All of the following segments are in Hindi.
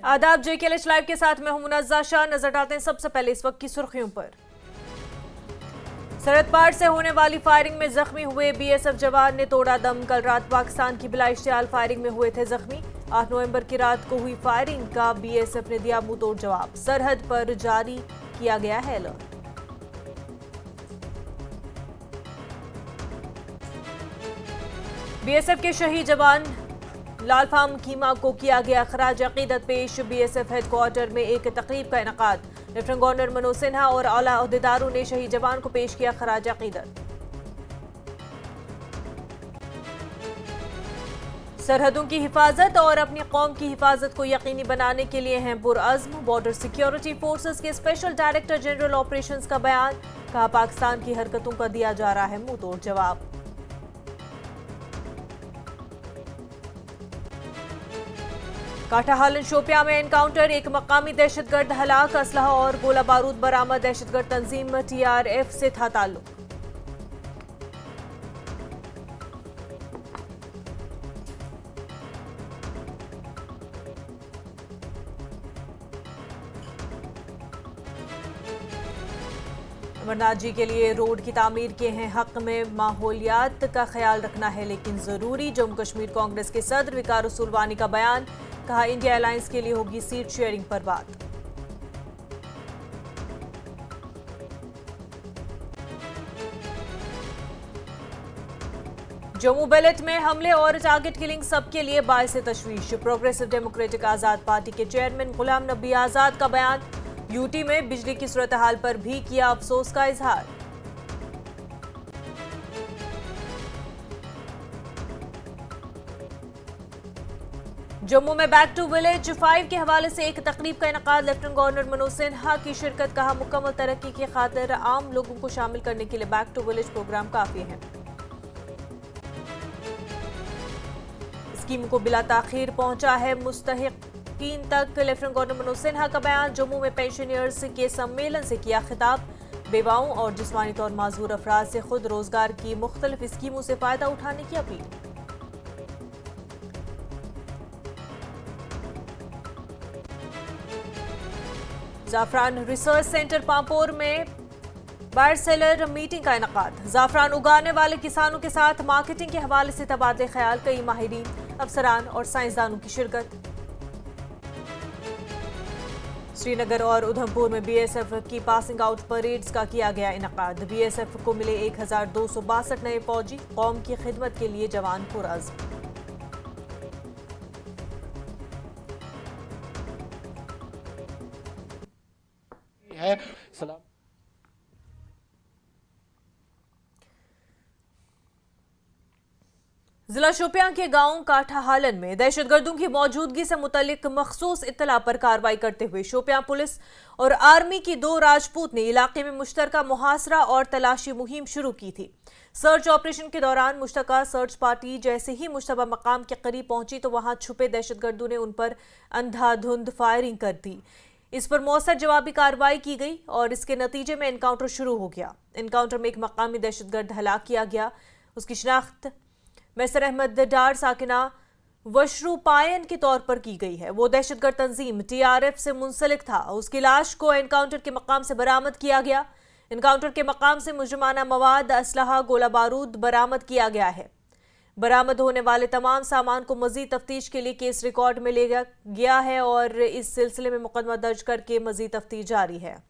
आदाब JKLH लाइव के साथ मैं हूं मुनज़्ज़ा शाह। नजर डालते हैं सबसे पहले इस वक्त की सुर्खियों पर। सरहद पार से होने वाली फायरिंग में जख्मी हुए BSF जवान ने तोड़ा दम। कल रात पाकिस्तान की बिला इश्तियाल फायरिंग में हुए थे जख्मी। 8 नवंबर की रात को हुई फायरिंग का BSF ने दिया मुंह तोड़ जवाब। सरहद पर जारी किया गया है अलर्ट। BSF के शहीद जवान लालफाम कीमा को किया गया खराज अकीदत पेश। BSF हेडक्वार्टर में एक तकरीब का इनकाद। लेफ्टिनेंट गवर्नर मनोज सिन्हा और आला ओहदेदारों ने शहीद जवान को पेश किया खराज अकीदत। सरहदों की हिफाजत और अपनी कौम की हिफाजत को यकीनी बनाने के लिए हैं पुरअज़्म। बॉर्डर सिक्योरिटी फोर्सेस के स्पेशल डायरेक्टर जनरल ऑपरेशंस का बयान। कहा पाकिस्तान की हरकतों का दिया जा रहा है मुंह तोड़ जवाब। काठाहालन शोपियां में एनकाउंटर। एक मकामी दहशतगर्द हलाक। असलहा और गोला बारूद बरामद। दहशतगर्द तंजीम TRF से था ताल्लुक। अमरनाथ जी के लिए रोड की तामीर के हैं हक में। माहौलियात का ख्याल रखना है लेकिन जरूरी। जम्मू कश्मीर कांग्रेस के सदर विकार सुलवानी का बयान। कहा इंडिया अलायंस के लिए होगी सीट शेयरिंग पर बात। जम्मू बेल्ट में हमले और टारगेट किलिंग सबके लिए बायसे तशवीश। प्रोग्रेसिव डेमोक्रेटिक आजाद पार्टी के चेयरमैन गुलाम नबी आजाद का बयान। यूटी में बिजली की सूरत हाल पर भी किया अफसोस का इजहार। जम्मू में बैक टू विलेज 5 के हवाले से एक तकरीब का इनकाद। लेफ्टिनेंट गवर्नर मनोज सिन्हा की शिरकत। कहा मुकम्मल तरक्की की खातिर आम लोगों को शामिल करने के लिए बैक टू विलेज प्रोग्राम काफी है। स्कीम को बिला ताखीर पहुंचा है मुस्तहिकीन तक। लेफ्टिनेंट गवर्नर मनोज सिन्हा का बयान। जम्मू में पेंशनर्स के सम्मेलन से किया खिताब। बेवाओं और जिस्मानी तौर माजूर अफराद से खुद रोजगार की मुख्तलिफ स्कीमों से फायदा उठाने की अपील। जाफरान रिसर्च सेंटर पांपोर में बायर सेलर मीटिंग का इनकाद। जाफरान उगाने वाले किसानों के साथ मार्केटिंग के हवाले से तबादले ख्याल। कई माहिरीन, अफसरान और साइंसदानों की शिरकत। श्रीनगर और उधमपुर में BSF की पासिंग आउट परेड्स का किया गया इनकाद। BSF को मिले 1262 नए फौजी। कौम की खिदमत के लिए जवान पुरअज़्म। है सलाम। जिला शोपियां के गांव काठाहालन में दहशतगर्दों की मौजूदगी से मुतल्लिक मखसूस इत्तला पर कार्रवाई करते हुए शोपियां पुलिस और आर्मी की 2 राजपूत ने इलाके में मुश्तरका मुहासरा और तलाशी मुहिम शुरू की थी। सर्च ऑपरेशन के दौरान मुश्तरका सर्च पार्टी जैसे ही मुश्तबा मकाम के करीब पहुंची तो वहां छुपे दहशतगर्दों ने उन पर अंधाधुंध फायरिंग कर दी। इस पर मौसर जवाबी कार्रवाई की गई और इसके नतीजे में एनकाउंटर शुरू हो गया। एनकाउंटर में एक मकामी दहशतगर्द हलाक किया गया। उसकी शिनाख्त मैसर अहमद डार साकिना वशरूपायन के तौर पर की गई है। वो दहशतगर्द तंजीम TRF से मुंसलिक था। उसकी लाश को एनकाउंटर के मकाम से बरामद किया गया। एनकाउंटर के मकाम से मुजरमाना मवाद, असलहा, गोला बारूद बरामद किया गया है। बरामद होने वाले तमाम सामान को मजीद तफ्तीश के लिए केस रिकॉर्ड में ले गया है और इस सिलसिले में मुकदमा दर्ज करके मजीद तफ्तीश जारी है।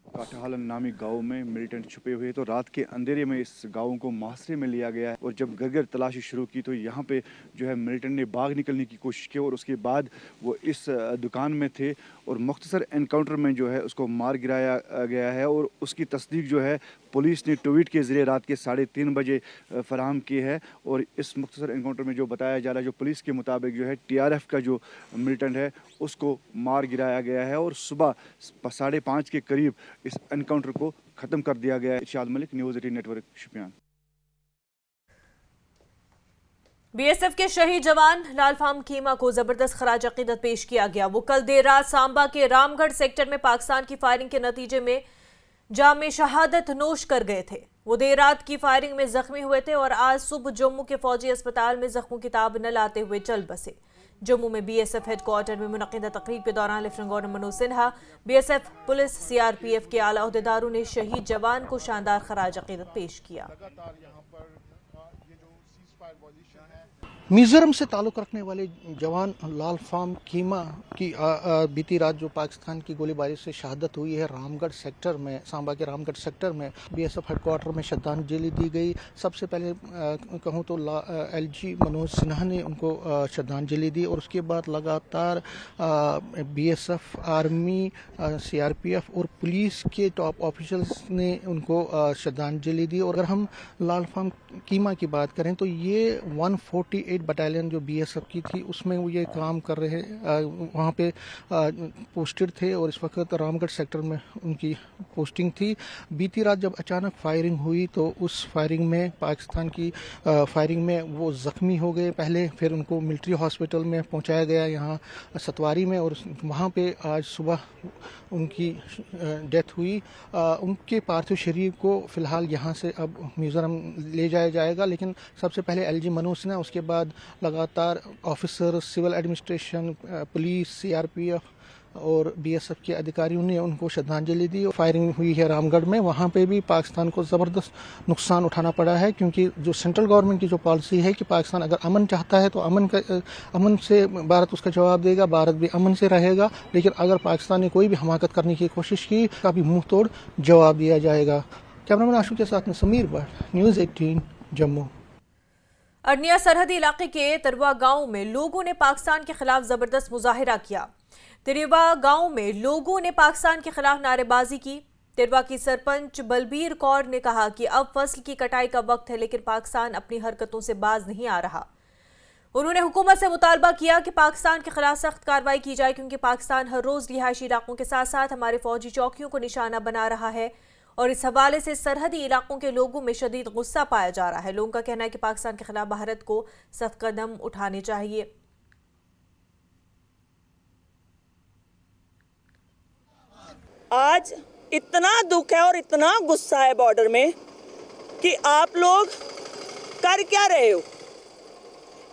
काठाहालन नामी गांव में मिलिटेंट छुपे हुए तो रात के अंधेरे में इस गांव को मुहासरे में लिया गया है और जब घर तलाशी शुरू की तो यहाँ पे जो है मिलिटेंट ने भाग निकलने की कोशिश की और उसके बाद वो इस दुकान में थे और मुख्तसर एनकाउंटर में जो है उसको मार गिराया गया है और उसकी तस्दीक जो है पुलिस ने ट्वीट के ज़रिए रात के 3:30 बजे फराहम की है। और इस मुख्तसर एनकाउंटर में जो बताया जा रहा है, जो पुलिस के मुताबिक जो है TRF का जो मिलिटेंट है उसको मार गिराया गया है और सुबह 5:30 के करीब इस एनकाउंटर को ख़त्म कर दिया गया है। इरशाद Malik, news 18 network, Shopian. BSF के शहीद जवान लालफाम कीमा को जबरदस्त खराज अकीदत पेश किया गया। वो कल देर रात सांबा के रामगढ़ सेक्टर में पाकिस्तान की फायरिंग के नतीजे में जाम में शहादत नोश कर गए थे। वो देर रात की फायरिंग में जख्मी हुए थे और आज सुबह जम्मू के फौजी अस्पताल में जख्मों की ताब न लाते हुए चल बसे। जम्मू में बीएसएफ हेडक्वार्टर में मुनक़िदा तकरीब के दौरान lieutenant governor Manoj Sinha, BSF, police, CRPF के आला ओहदेदारों ने शहीद जवान को शानदार खराज अकीदत पेश किया। मिजोरम से ताल्लुक़ रखने वाले जवान लाल फार्म कीमा की बीती रात जो पाकिस्तान की गोलीबारी से शहादत हुई है रामगढ़ सेक्टर में, सांबा के रामगढ़ सेक्टर में बीएसएफ हेडक्वार्टर में श्रद्धांजलि दी गई। सबसे पहले कहूँ तो एलजी मनोज सिन्हा ने उनको श्रद्धांजलि दी और उसके बाद लगातार बीएसएफ, आर्मी, सीआरपीएफ और पुलिस के टॉप ऑफिशियल्स ने उनको श्रद्धांजलि दी। और अगर हम लाल फार्म कीमा की बात करें तो ये 148 बटालियन जो बीएसएफ की थी उसमें वो ये काम कर रहे वहाँ पे पोस्टेड थे और इस वक्त रामगढ़ सेक्टर में उनकी पोस्टिंग थी। बीती रात जब अचानक फायरिंग हुई तो उस फायरिंग में पाकिस्तान की फायरिंग में वो ज़ख्मी हो गए पहले, फिर उनको मिलिट्री हॉस्पिटल में पहुँचाया गया यहाँ सतवारी में और वहाँ पे आज सुबह उनकी डेथ हुई। उनके पार्थिव शरीर को फ़िलहाल यहाँ से अब मिज़ोरम ले जाया जाएगा, लेकिन सबसे पहले एलजी मनोज सिन्हा, उसके बाद लगातार officer, civil administration, police, CRPF और बीएसएफ के अधिकारियों ने उनको श्रद्धांजलि दी। फायरिंग हुई है रामगढ़ में, वहाँ पे भी पाकिस्तान को ज़बरदस्त नुकसान उठाना पड़ा है क्योंकि जो सेंट्रल गवर्नमेंट की जो पॉलिसी है कि पाकिस्तान अगर अमन चाहता है तो अमन से भारत उसका जवाब देगा, भारत भी अमन से रहेगा, लेकिन अगर पाकिस्तान ने कोई भी हमाकत करने की कोशिश की का भी मुंह तोड़ जवाब दिया जाएगा। कैमरामैन आशु के साथ में समीर भट्ट, न्यूज़ 18 जम्मू। अरनिया सरहदी इलाके के तिरवा गांव में लोगों ने पाकिस्तान के खिलाफ जबरदस्त मुजाहिरा किया। तिरवा गांव में लोगों ने पाकिस्तान के खिलाफ नारेबाजी की। तिरवा की सरपंच बलबीर कौर ने कहा कि अब फसल की कटाई का वक्त है, लेकिन पाकिस्तान अपनी हरकतों से बाज नहीं आ रहा। उन्होंने हुकूमत से मुतालबा किया कि पाकिस्तान के खिलाफ सख्त कार्रवाई की जाए क्योंकि पाकिस्तान हर रोज रिहायशी इलाकों के साथ साथ हमारे फौजी चौकियों को निशाना बना रहा है और इस हवाले से सरहदी इलाकों के लोगों में शदीद गुस्सा पाया जा रहा है। लोगों का कहना है कि पाकिस्तान के खिलाफ भारत को सख्त कदम उठाने चाहिए। आज इतना दुख है और इतना गुस्सा है बॉर्डर में कि आप लोग कर क्या रहे हो।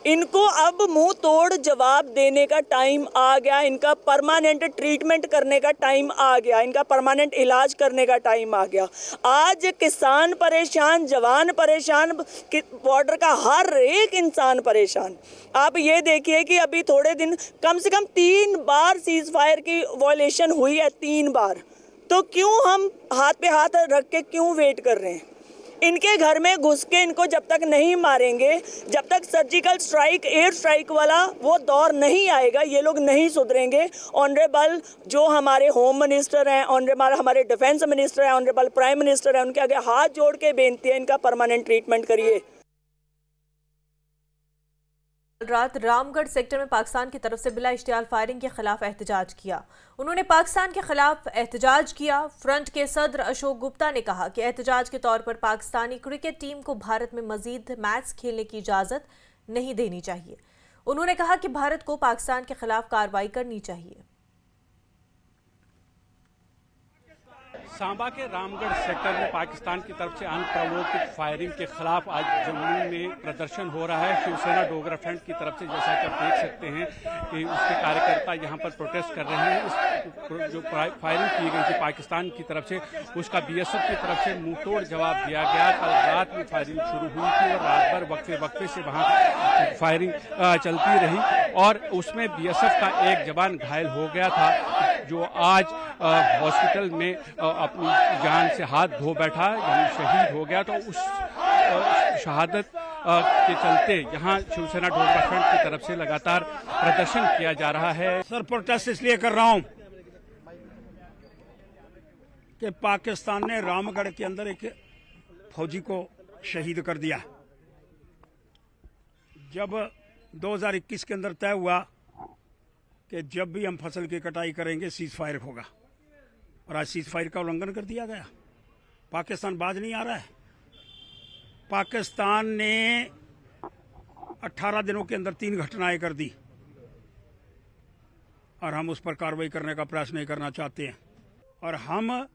इनको अब मुंह तोड़ जवाब देने का टाइम आ गया, इनका परमानेंट ट्रीटमेंट करने का टाइम आ गया, इनका परमानेंट इलाज करने का टाइम आ गया। आज किसान परेशान, जवान परेशान, बॉर्डर का हर एक इंसान परेशान। आप ये देखिए कि अभी थोड़े दिन कम से कम 3 बार सीज फायर की वॉयलेशन हुई है, 3 बार। तो क्यों हम हाथ पे हाथ रख के क्यों वेट कर रहे हैं? इनके घर में घुस के इनको जब तक नहीं मारेंगे, जब तक सर्जिकल स्ट्राइक, एयर स्ट्राइक वाला वो दौर नहीं आएगा, ये लोग नहीं सुधरेंगे। ऑनरेबल जो हमारे होम मिनिस्टर हैं, ऑनरेबल हमारे डिफेंस मिनिस्टर हैं, ऑनरेबल प्राइम मिनिस्टर हैं, उनके आगे हाथ जोड़ के बेनती है, इनका परमानेंट ट्रीटमेंट करिए। रात रामगढ़ सेक्टर में पाकिस्तान की तरफ से बिला इश्तियाल फायरिंग के खिलाफ एहतजाज किया। उन्होंने पाकिस्तान के खिलाफ एहतजाज किया। फ्रंट के सदर अशोक गुप्ता ने कहा कि एहतजाज के तौर पर पाकिस्तानी क्रिकेट टीम को भारत में मजीद मैच खेलने की इजाजत नहीं देनी चाहिए। उन्होंने कहा कि भारत को पाकिस्तान के खिलाफ कार्रवाई करनी चाहिए। सांबा के रामगढ़ सेक्टर में पाकिस्तान की तरफ से अनप्रोवोक्ड फायरिंग के खिलाफ आज जम्मू में प्रदर्शन हो रहा है। शिवसेना डोगरा फ्रंट की तरफ से जैसा कि आप देख सकते हैं कि उसके कार्यकर्ता यहां पर प्रोटेस्ट कर रहे हैं। इस जो फायरिंग की गई थी पाकिस्तान की तरफ से, उसका बीएसएफ की तरफ से मुंह तोड़ जवाब दिया गया। कल रात में फायरिंग शुरू हुई थी और रात भर वक्फे से वहां फायरिंग चलती रही और उसमें बीएसएफ का एक जवान घायल हो गया था, जो आज हॉस्पिटल में अपनी जान से हाथ धो बैठा, यानी शहीद हो गया। तो उस शहादत के चलते यहाँ शिवसेना डोगरा फ्रंट की तरफ से लगातार प्रदर्शन किया जा रहा है। सर, प्रोटेस्ट इसलिए कर रहा हूँ कि पाकिस्तान ने रामगढ़ के अंदर एक फौजी को शहीद कर दिया। जब 2021 के अंदर तय हुआ कि जब भी हम फसल की कटाई करेंगे सीज फायर होगा, और आज सीज फायर का उल्लंघन कर दिया गया। पाकिस्तान बाज नहीं आ रहा है। पाकिस्तान ने 18 दिनों के अंदर 3 घटनाएं कर दी और हम उस पर कार्रवाई करने का प्रयास नहीं करना चाहते हैं। और हम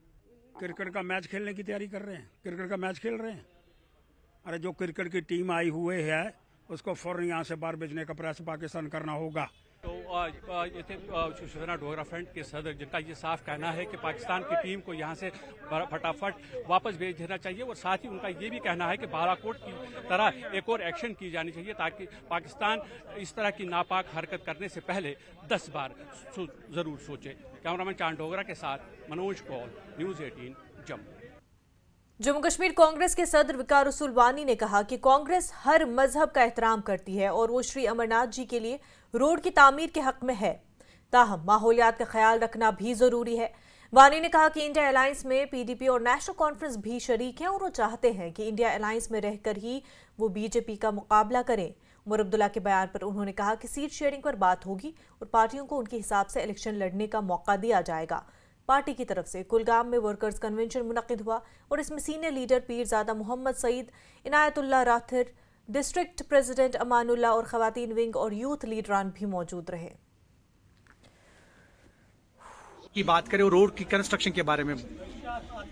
क्रिकेट का मैच खेलने की तैयारी कर रहे हैं, क्रिकेट का मैच खेल रहे हैं। अरे जो क्रिकेट की टीम आई हुए है उसको फौरन यहाँ से बाहर भेजने का प्रयास पाकिस्तान करना होगा। तो ये थे शिवसेना डोगरा फ्रंट के सदर, जिनका ये साफ कहना है कि पाकिस्तान की टीम को यहाँ से फटाफट वापस भेज देना चाहिए और साथ ही उनका ये भी कहना है कि बालाकोट की तरह एक और एक्शन की जानी चाहिए ताकि पाकिस्तान इस तरह की नापाक हरकत करने से पहले 10 बार जरूर सोचे। कैमरामैन चांद डोगरा के साथ मनोज कौल, न्यूज़ 18 जम्मू। जम्मू कश्मीर कांग्रेस के सदर विकार रसूल वानी ने कहा कि कांग्रेस हर मजहब का एहतराम करती है और वो श्री अमरनाथ जी के लिए रोड की तामीर के हक में है, ताहम माहौलियात का ख्याल रखना भी जरूरी है। वानी ने कहा कि इंडिया अलायंस में पीडीपी और नेशनल कॉन्फ्रेंस भी शरीक हैं और वो चाहते हैं कि इंडिया अलायंस में रहकर ही वो बीजेपी का मुकाबला करें। उमर अब्दुल्ला के बयान पर उन्होंने कहा कि सीट शेयरिंग पर बात होगी और पार्टियों को उनके हिसाब से इलेक्शन लड़ने का मौका दिया जाएगा। पार्टी की तरफ से कुलगाम में वर्कर्स कन्वेंशन मुनक्किद हुआ और इसमें senior leader Peerzada Mohammad Sayeed, Inayatullah Rather, district president Amanullah और खवातीन विंग और यूथ लीडरान भी मौजूद रहे। की बात करें रोड की कंस्ट्रक्शन के बारे में,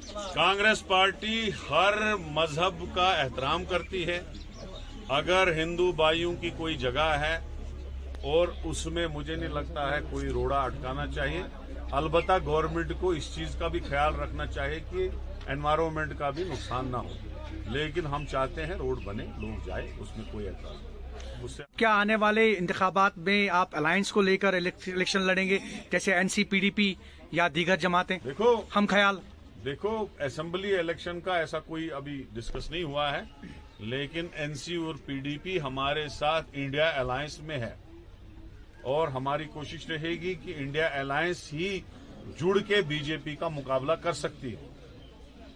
कांग्रेस पार्टी हर मजहब का एहतराम करती है। अगर हिंदू भाइयों की कोई जगह है और उसमें मुझे नहीं लगता है कोई रोड़ा अटकाना चाहिए। अलबत्ता गवर्नमेंट को इस चीज का भी ख्याल रखना चाहिए कि एनवायरमेंट का भी नुकसान ना हो, लेकिन हम चाहते हैं रोड बने, लोग जाए, उसमें कोई एतराज नहीं। उससे क्या आने वाले इंतखाबात में आप अलायंस को लेकर इलेक्शन लड़ेंगे जैसे एनसी-पीडीपी या दीगर जमातें? देखो असेंबली इलेक्शन का ऐसा कोई अभी डिस्कस नहीं हुआ है, लेकिन एनसी और पीडीपी हमारे साथ इंडिया अलायंस में है और हमारी कोशिश रहेगी कि इंडिया अलायंस ही जुड़ के बीजेपी का मुकाबला कर सकती है।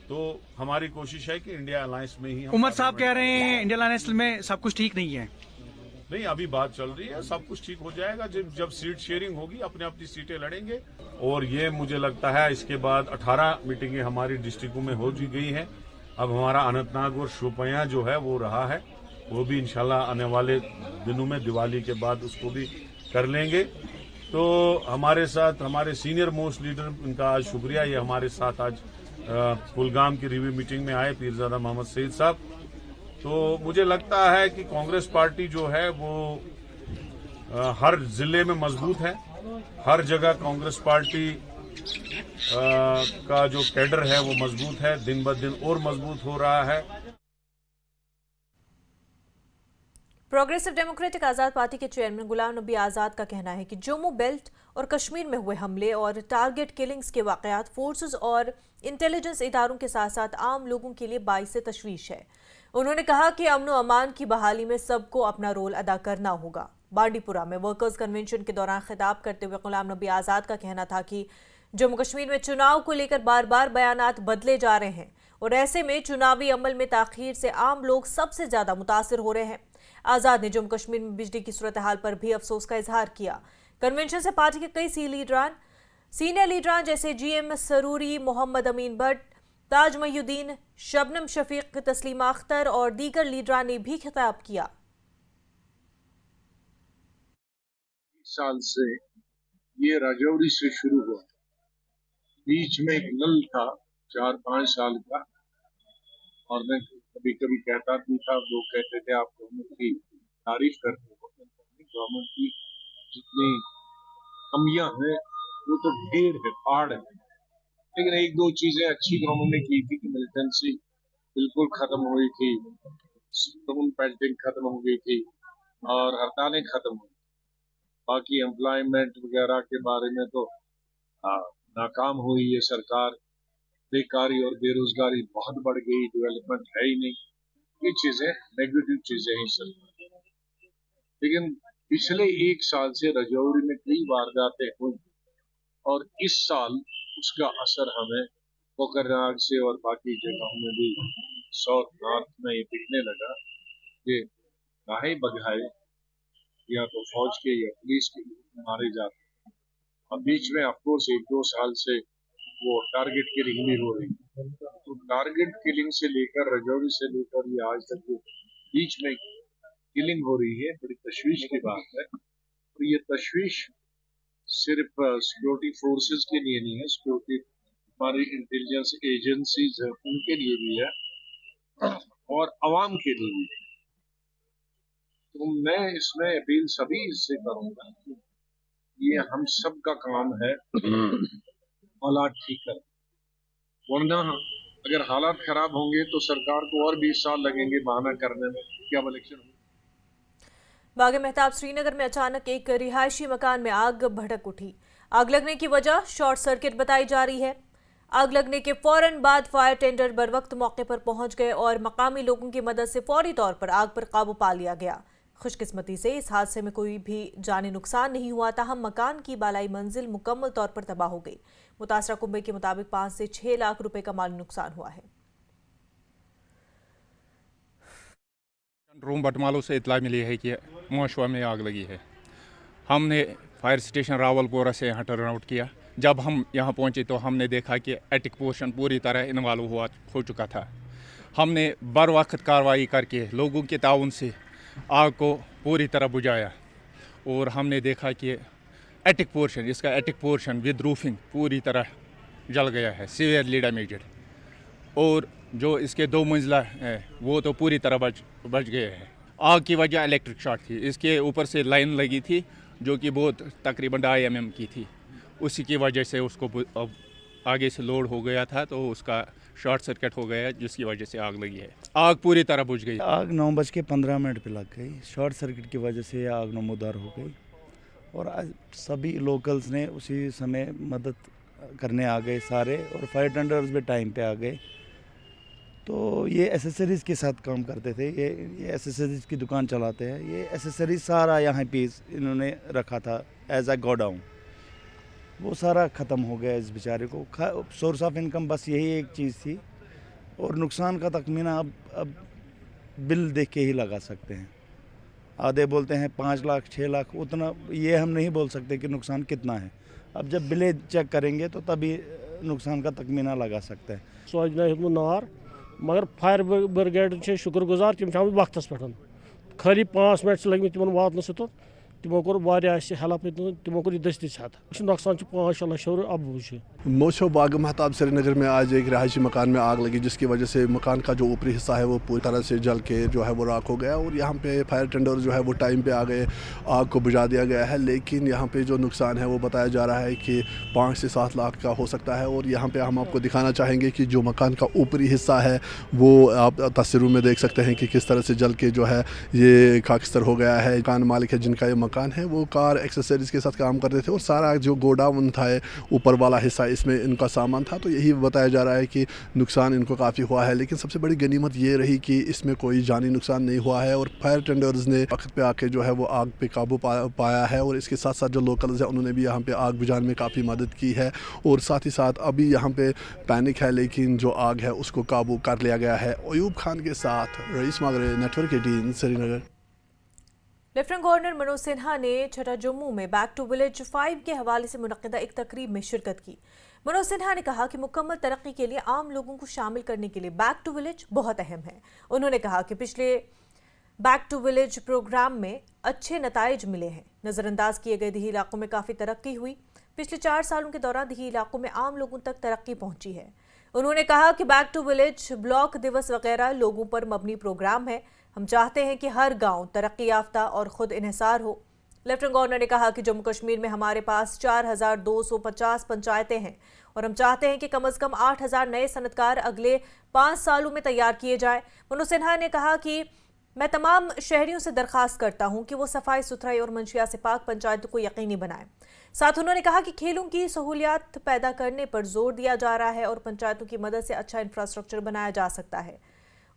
तो हमारी कोशिश है कि इंडिया अलायंस में ही। उमर साहब कह रहे हैं इंडिया अलायंस में सब कुछ ठीक नहीं है। नहीं, अभी बात चल रही है, सब कुछ ठीक हो जाएगा जब सीट शेयरिंग होगी, अपने अपनी सीटें लड़ेंगे। और ये मुझे लगता है इसके बाद 18 मीटिंगें हमारी डिस्ट्रिक्टों में हो गई हैं। अब हमारा अनंतनाग और शोपियां जो है वो रहा है, वो भी इंशाल्लाह आने वाले दिनों में दिवाली के बाद उसको भी कर लेंगे। तो हमारे साथ हमारे सीनियर मोस्ट लीडर, इनका आज शुक्रिया, ये हमारे साथ आज कुलगाम की रिव्यू मीटिंग में आए, पीरजादा मोहम्मद सईद साहब। तो मुझे लगता है कि कांग्रेस पार्टी जो है वो हर जिले में मजबूत है, हर जगह कांग्रेस पार्टी का जो कैडर है वो मजबूत है, दिन ब दिन और मजबूत हो रहा है। प्रोग्रेसिव डेमोक्रेटिक आज़ाद पार्टी के चेयरमैन गुलाम नबी आज़ाद का कहना है कि जम्मू बेल्ट और कश्मीर में हुए हमले और टारगेट किलिंग्स के वाकयात फोर्सेस और इंटेलिजेंस इदारों के साथ साथ आम लोगों के लिए बाइस तशवीश है। उन्होंने कहा कि अमन और अमान की बहाली में सबको अपना रोल अदा करना होगा। बांडीपुरा में वर्कर्स कन्वेंशन के दौरान खिताब करते हुए गुलाम नबी आज़ाद का कहना था कि जम्मू कश्मीर में चुनाव को लेकर बार बार बयानात बदले जा रहे हैं और ऐसे में चुनावी अमल में ताखीर से आम लोग सबसे ज्यादा मुतासिर हो रहे हैं। आज़ाद ने जम्मू कश्मीर में बिजली की सूरत हाल पर भी अफसोस का इजहार किया। कन्वेंशन से पार्टी के कई सीनियर लीडरान जैसे GM सरूरी, मोहम्मद अमीन भट्ट, ताज मयूद्दीन, शबनम शफीक, तस्लीमा अख्तर और दीगर लीडरान ने भी खिताब किया। साल से ये राजौरी से शुरू हुआ, बीच में एक लल था 4-5 साल का, और मैं कभी कभी कहता भी था, लोग कहते थे आप गवर्नमेंट की तारीफ करते हो, गवर्नमेंट की जितनी कमियां हैं वो तो ढेर है, पहाड़ है, लेकिन एक दो चीजें अच्छी गवर्नमेंट ने की थी कि मिलिटेंसी बिल्कुल खत्म हुई थी, स्टोन पेल्टिंग खत्म हो गई थी और हड़तालें खत्म हुई। बाकी एम्प्लॉयमेंट वगैरह के बारे में तो नाकाम हुई ये सरकार, बेकारी और बेरोजगारी बहुत बढ़ गई, डेवलपमेंट है ही नहीं, ये चीजें नेगेटिव चीजें हैं सरकार। लेकिन पिछले 1 साल से राजौरी में कई वारदातें हुई और इस साल उसका असर हमें कोकरनाग से और बाकी जगहों में भी साउथ नॉर्थ में ये दिखने लगा कि गाहे बगाए या तो फौज के या पुलिस के मारे जाते हैं। अब बीच में अफकोर्स 1-2 साल से वो टारगेट किलिंग भी हो रही है, तो टारगेट किलिंग से लेकर राजौरी से लेकर ये आज तक जो बीच में किलिंग हो रही है, बड़ी तशवीश की बात है। और ये तशवीश सिर्फ सिक्योरिटी फोर्सेस के लिए नहीं है, सिक्योरिटी हमारी इंटेलिजेंस एजेंसीज है उनके लिए भी है और अवाम के लिए भी है। तो मैं इसमें अपील सभी से करूंगा कि ये हम सब का काम है हालात ठीक कर, वरना अगर हालात खराब होंगे तो सरकार को और 20 साल लगेंगे बहाना करने में कि अब इलेक्शन। बागे मेहताब श्रीनगर में अचानक एक रिहायशी मकान में आग भड़क उठी। आग लगने की वजह शॉर्ट सर्किट बताई जा रही है। आग लगने के फौरन बाद फायर टेंडर बरवक्त मौके पर पहुंच गए और मकामी लोगों की मदद से फौरी तौर पर आग पर काबू पा लिया गया। खुशकिस्मती से इस हादसे में कोई भी जानी नुकसान नहीं हुआ, ताहम मकान की बालाई मंजिल मुकम्मल तौर पर तबाह हो गई। मुतासरा कुंबे के मुताबिक 5 से 6 लाख रुपए का माली नुकसान हुआ है। रूम बटमालों से इतला मिली है कि मोशवा में आग लगी है। हमने फायर स्टेशन रावलपोरा से यहाँ टर्न आउट किया। जब हम यहाँ पहुँचे तो हमने देखा कि एटिक पोर्शन पूरी तरह इन्वॉल्व हो चुका था। हमने बर वक्त कार्रवाई करके लोगों के ताउन से आग को पूरी तरह बुझाया और हमने देखा कि एटिक पोर्शन विद रूफिंग पूरी तरह जल गया है, सीवियरली डैमेज्ड। और जो इसके 2 मंजिला है वो तो पूरी तरह बच गए हैं। आग की वजह इलेक्ट्रिक शॉर्ट थी। इसके ऊपर से लाइन लगी थी जो कि बहुत तकरीबन 2.5 mm की थी। उसी की वजह से उसको अब आगे से लोड हो गया था तो उसका शॉर्ट सर्किट हो गया जिसकी वजह से आग लगी है। आग पूरी तरह बुझ गई। आग 9:15 पे लग गई। शॉर्ट सर्किट की वजह से आग नमूदार हो गई और आज सभी लोकल्स ने उसी समय मदद करने आ गए सारे, और फायर टेंडर्स भी टाइम पे आ गए। तो ये एसेसरीज़ के साथ काम करते थे। ये एसेसरीज़ की दुकान चलाते हैं। ये एसेसरीज सारा यहाँ पे इन्होंने रखा था एज अ गोडाउन, वो सारा ख़त्म हो गया इस बेचारे को। सोर्स ऑफ इनकम बस यही एक चीज़ थी, और नुकसान का तखमीना अब बिल देख के ही लगा सकते हैं। आधे बोलते हैं 5 लाख 6 लाख, उतना ये हम नहीं बोल सकते कि नुकसान कितना है। अब जब बिलें चेक करेंगे तो तभी नुकसान का तखमीना लगा सकते हैं। सोच नार मगर फायर ब्रिगेड शुक्रगुजार, तम वक्त पे खाली 5 मिनट लगे तिमन वातनस तो तिमो कोर हेल्प, तिमो कोर दस्ती छत नुकसान 5 लाख अब मोशो बाग महताब श्रीनगर में आज एक रहायशी मकान में आग लगी, जिसकी वजह से मकान का जो ऊपरी हिस्सा है वो पूरी तरह से जल के जो है वो राख हो गया। और यहाँ पे फायर टेंडर जो है वो टाइम पे आ गए, आग को बुझा दिया गया है। लेकिन यहाँ पे जो नुकसान है वो बताया जा रहा है कि 5 से 7 लाख का हो सकता है। और यहाँ पे हम आपको दिखाना चाहेंगे कि जो मकान का ऊपरी हिस्सा है वो आप तस्वीरों में देख सकते हैं कि किस तरह से जल के जो है ये खाकस्तर हो गया है। मकान मालिक है जिनका ये मकान है वो कार एक्सेसरीज के साथ काम करते थे, और सारा जो गोडाउन था ऊपर वाला हिस्सा इसमें इनका सामान था। तो यही बताया जा रहा है कि नुकसान इनको काफ़ी हुआ है। लेकिन सबसे बड़ी गनीमत ये रही कि इसमें कोई जानी नुकसान नहीं हुआ है, और फायर टेंडर्स ने वक्त पे आके जो है वो आग पे काबू पाया है। और इसके साथ साथ जो लोकल्स हैं उन्होंने भी यहाँ पे आग बुझाने में काफ़ी मदद की है। और साथ ही साथ अभी यहाँ पे पैनिक है, लेकिन जो आग है उसको काबू कर लिया गया है। अयूब खान के साथ Rais Magray, network 18 Srinagar. Lieutenant governor Manoj Sinha ने छठा जम्मू में बैक टू विलेज 5 के हवाले से मुनक्किदा एक तकरीब में शिरकत की। मनोज सिन्हा ने कहा कि मुकम्मल तरक्की के लिए आम लोगों को शामिल करने के लिए बैक टू विलेज बहुत अहम है। उन्होंने कहा कि पिछले बैक टू विलेज प्रोग्राम में अच्छे नताइज मिले हैं। नज़रअंदाज किए गए दिही इलाकों में काफ़ी तरक्की हुई। पिछले 4 सालों के दौरान दिही इलाकों में आम लोगों तक तरक्की पहुंची है। उन्होंने कहा कि बैक टू विलेज, ब्लॉक दिवस वगैरह लोगों पर मबनी प्रोग्राम है। हम चाहते हैं कि हर गांव तरक्की याफ्ता और खुद इन्हिसार हो। लेफ्टिनेंट गवर्नर ने कहा कि जम्मू कश्मीर में हमारे पास 4250 पंचायतें हैं और हम चाहते हैं कि कम से कम 8000 नए सनतकार अगले 5 सालों में तैयार किए जाएं। मनोज सिन्हा ने कहा कि मैं तमाम शहरियों से दरखास्त करता हूं कि वो सफाई सुथराई और मंशिया से पाक पंचायतों को यकीनी बनाएं। साथ उन्होंने कहा कि खेलों की सहूलियात पैदा करने पर जोर दिया जा रहा है और पंचायतों की मदद से अच्छा इंफ्रास्ट्रक्चर बनाया जा सकता है।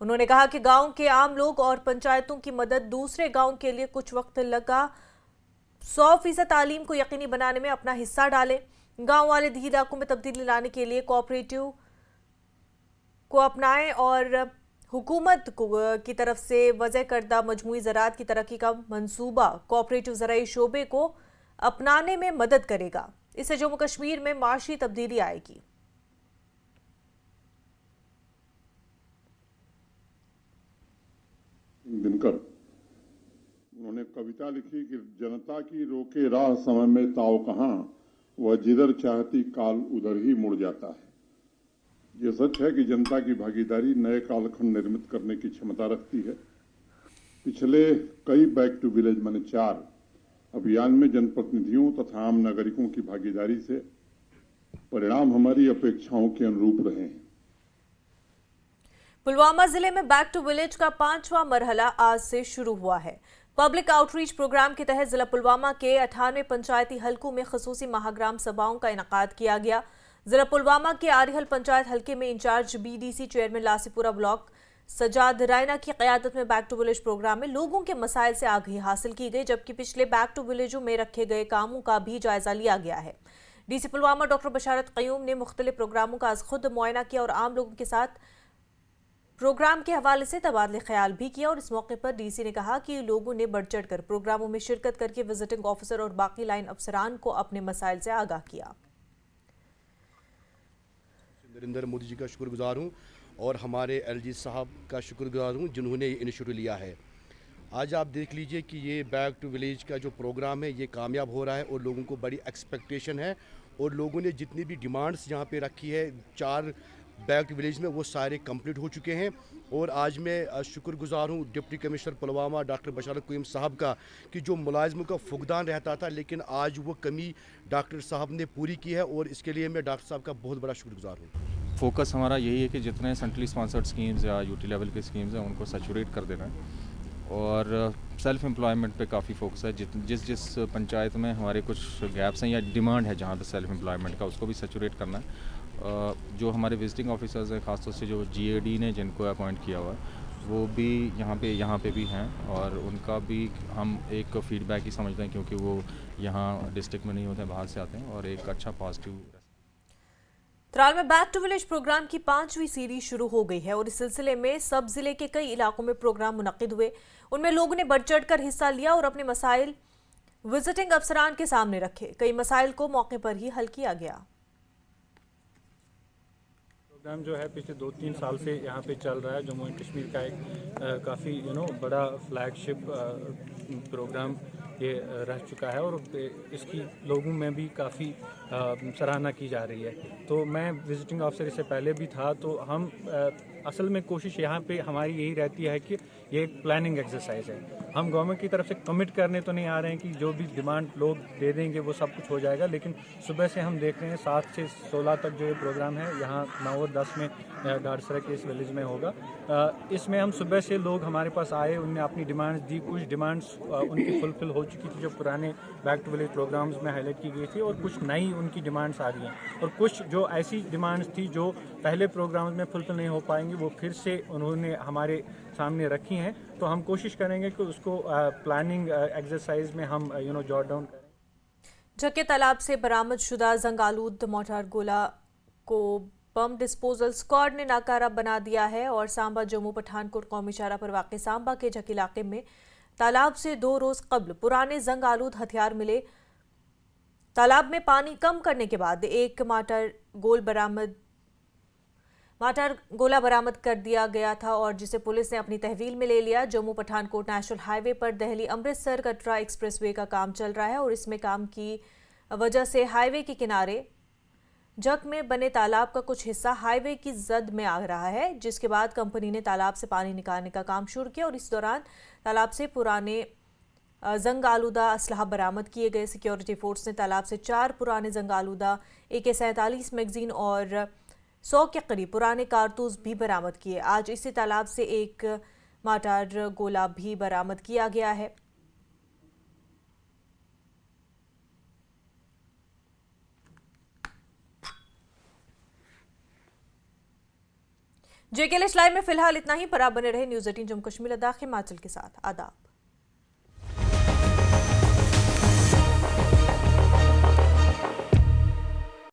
उन्होंने कहा कि गांव के आम लोग और पंचायतों की मदद दूसरे गांव के लिए कुछ वक्त लगा 100% तालीम को यकीनी बनाने में अपना हिस्सा डालें। गांव वाले दिही इलाकों में तब्दीली लाने के लिए कोऑपरेटिव को अपनाएं और हुकूमत की तरफ से वज़ह करदा मजमूई ज़राअत की तरक्की का मंसूबा कोऑपरेटिव ज़राई शोबे को अपनाने में मदद करेगा। इससे जम्मू कश्मीर में माशी तब्दीली आएगी। दिनकर उन्होंने कविता लिखी कि जनता की रोके राह समय में ताव कहाँ, वह जिधर चाहती काल उधर ही मुड़ जाता है। ये सच है कि जनता की भागीदारी नए कालखंड निर्मित करने की क्षमता रखती है। पिछले कई बैक टू विलेज माने 4 अभियान में जनप्रतिनिधियों तथा आम नागरिकों की भागीदारी से परिणाम हमारी अपेक्षाओं के अनुरूप रहे हैं। पुलवामा जिले में बैक टू विलेज का 5वां मरहला आज से शुरू हुआ है। पब्लिक आउटरीच प्रोग्राम के तहत जिला पुलवामा के 98 पंचायती हलकों में खसूसी महाग्राम सभाओं का इनेकाद किया गया। जिला पुलवामा के आरिहल पंचायत हलके में incharge BDC chairman Lassipora block Sajad Raina की क़यादत में बैक टू विलेज प्रोग्राम में लोगों के मसाइल से आगाही हासिल की गई, जबकि पिछले बैक टू विलेजों में रखे गए कामों का भी जायजा लिया गया है। डीसी पुलवामा डॉक्टर बशारत क़यूम ने मुख्तलिफ प्रोग्रामों का आज खुद मुआयना किया और आम लोगों के साथ प्रोग्राम के हवाले से तबादले ख्याल भी किया। और इस मौके पर डीसी ने कहा कि लोगों ने बढ़ चढ़ कर प्रोग्रामों में शिरकत करके विजिटिंग ऑफिसर और बाकी लाइन अफसरान को अपने मसाइल से आगाह किया। नरेंद्र मोदी जी का शुक्रगुजार हूँ और हमारे एलजी साहब का शुक्रगुजार हूँ जिन्होंने ये इनिशिएटिव लिया है। आज आप देख लीजिए कि ये बैक टू विलेज का जो प्रोग्राम है ये कामयाब हो रहा है और लोगों को बड़ी एक्सपेक्टेशन है और लोगों ने जितनी भी डिमांड्स यहाँ पे रखी है 4 बैक टू विलेज में वो सारे कंप्लीट हो चुके हैं। और आज मैं शुक्रगुजार हूँ डिप्टी कमिश्नर पुलवामा डॉक्टर बशारत क़यूम साहब का कि जो मुलाजिमों का फुकदान रहता था लेकिन आज वो कमी डॉक्टर साहब ने पूरी की है और इसके लिए मैं डॉक्टर साहब का बहुत बड़ा शुक्रगुजार हूँ। फोकस हमारा यही है कि जितने सेंट्रली स्पॉन्सर्ड स्कीम्स या यूटी लेवल की स्कीम्स हैं उनको सैचुरेट कर देना है और सेल्फ एम्प्लॉयमेंट पे काफ़ी फोकस है। जिस पंचायत में हमारे कुछ गैप्स हैं या डिमांड है जहाँ पे सेल्फ एम्प्लॉयमेंट का उसको भी सैचुरेट करना है। जो हमारे विजिटिंग ऑफिसर्स हैं ख़ासतौर से जो जीएडी ने जिनको अपॉइंट किया हुआ है वो भी यहाँ पे भी हैं और उनका भी हम एक फ़ीडबैक ही समझते हैं क्योंकि वो यहाँ डिस्ट्रिक्ट में नहीं होते हैं, बाहर से आते हैं और एक अच्छा पॉजिटिव। त्राल में बैक टू विलेज प्रोग्राम की 5वीं सीरीज शुरू हो गई है और इस सिलसिले में सब जिले के कई इलाकों में प्रोग्राम मुनक्किद हुए। उनमें लोगों ने बढ़ चढ़कर हिस्सा लिया और अपने मसाइल विजिटिंग अफसरान के सामने रखे। कई मसाइल को मौके पर ही हल किया गया। प्रोग्राम जो है पिछले 2-3 साल से यहाँ पे चल रहा है। जम्मू एंड कश्मीर का एक काफ़ी बड़ा फ्लैगशिप प्रोग्राम ये रह चुका है और इसकी लोगों में भी काफ़ी सराहना की जा रही है। तो मैं विजिटिंग ऑफिसर इससे पहले भी था तो हम असल में कोशिश यहाँ पे हमारी यही रहती है कि ये एक प्लानिंग एक्सरसाइज है। हम गवर्नमेंट की तरफ से कमिट करने तो नहीं आ रहे हैं कि जो भी डिमांड लोग दे देंगे वो सब कुछ हो जाएगा, लेकिन सुबह से हम देख रहे हैं 7 से 16 तक जो ये प्रोग्राम है यहाँ 9 और 10 में डाडसरा के इस विलेज में होगा। इसमें हम सुबह से लोग हमारे पास आए, उनने अपनी डिमांड्स दी। कुछ डिमांड्स उनकी फुलफिल हो चुकी थी जो पुराने बैक टू विलेज प्रोग्राम्स में हाईलाइट की गई थी और कुछ नई उनकी डिमांड्स आ रही हैं और कुछ जो ऐसी डिमांड्स थी जो पहले प्रोग्राम्स में फुलफिल नहीं हो पाएंगी वो फिर से उन्होंने हमारे सामने रखी हैं। तो हम कोशिश करेंगे कि उसको प्लानिंग एक्सरसाइज में हम जॉट डाउन करें। झक्के तालाब से बरामद शुदा जंगालूद मोटार गोला को बम डिस्पोजल स्क्वाड ने नाकारा बना दिया है और सांबा जम्मू पठानकोट कौमी शाहरा पर वाक़े सांबा के झक्के इलाके में तालाब से 2 रोज कबल पुराने जंग आलूद हथियार मिले। तालाब में पानी कम करने के बाद एक माटर गोला बरामद कर दिया गया था और जिसे पुलिस ने अपनी तहवील में ले लिया। जम्मू पठानकोट नेशनल हाईवे पर दिल्ली अमृतसर कटरा एक्सप्रेसवे का काम चल रहा है और इसमें काम की वजह से हाईवे के किनारे जक में बने तालाब का कुछ हिस्सा हाईवे की जद में आ रहा है, जिसके बाद कंपनी ने तालाब से पानी निकालने का काम शुरू किया और इस दौरान तालाब से पुराने जंग आलूदा असलहा बरामद किए गए। सिक्योरिटी फोर्स ने तालाब से 4 पुराने जंग आलूदा AK-47 मैगजीन और 100 के करीब पुराने कारतूस भी बरामद किए। आज इसी तालाब से एक माटार गोला भी बरामद किया गया है। JKLH लाइव में फिलहाल इतना ही। पर आप बने रहे न्यूज़ 18 जम्मू कश्मीर लद्दाख हिमाचल के साथ। आदाब।